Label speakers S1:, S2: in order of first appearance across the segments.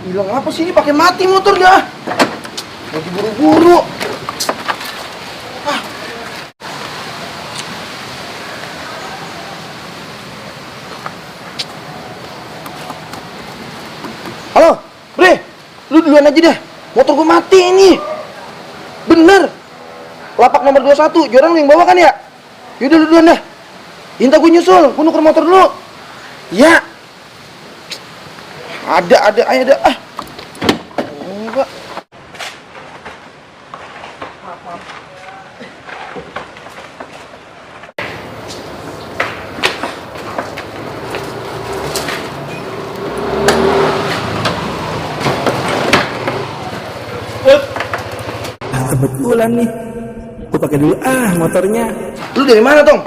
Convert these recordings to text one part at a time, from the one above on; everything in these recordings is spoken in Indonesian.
S1: Bilang apa sih ini pakai mati motor dah. Lagi buru-buru. Ah. Halo, Bre. Lu duluan aja deh. Motor gua mati ini. Bener. Lapak nomor 21, jorang lu yang bawa kan ya? Yaudah lu duluan dah. Inta gue nyusul, gue nuker motor dulu. Ya. Ada, ayo ada. Ah. Enggak.
S2: Kebetulan nih, gue pakai dulu motornya.
S1: Lu dari mana, Tong?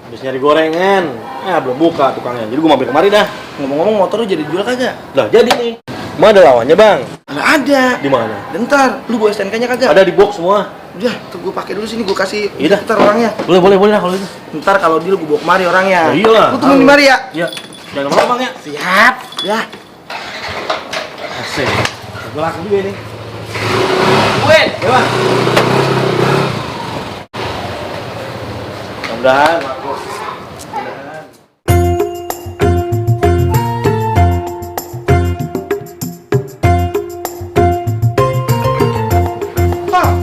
S3: Habis nyari gorengan. Belum buka tukangnya. Jadi gue mampir kemari dah.
S1: Ngomong-ngomong motor lu jadi jual kagak?
S3: Lah, jadi nih. Emang ada lawannya, Bang?
S1: Nggak ada.
S3: Di mana?
S1: Bentar, lu bawa STNK-nya kagak?
S3: Ada di box semua.
S1: Udah, tuh gue pakai dulu sini, gue kasih
S3: Iya dah.
S1: ntar orangnya.
S3: Boleh lah kalau itu.
S1: Ntar kalau deal gue bawa kemari orangnya.
S3: Ya iyalah.
S1: Lu tunggu di mari ya?
S3: Iya. Jangan lama, Bang ya.
S1: Siap. Ya.
S3: Asik. Gue laku juga ini. Gue, ya Bang. Mudah-mudahan laku.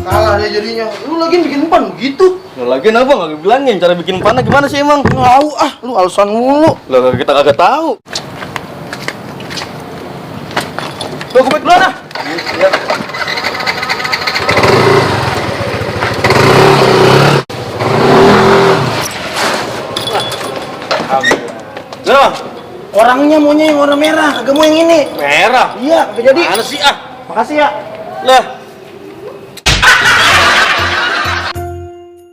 S1: Kalah dia jadinya. Lu lagi bikin umpan begitu.
S3: Lagian apa nggak bilangin cara bikin panah gimana sih emang?
S1: Tahu lu alasan mulu.
S3: Lah kita kagak tahu.
S1: Gue balik duluan ah.
S3: Iya. Alhamdulillah.
S1: Orangnya maunya yang warna merah, kagak mau yang ini.
S3: Merah.
S1: Iya, kagak jadi.
S3: Mana sih
S1: Makasih ya.
S3: Lah,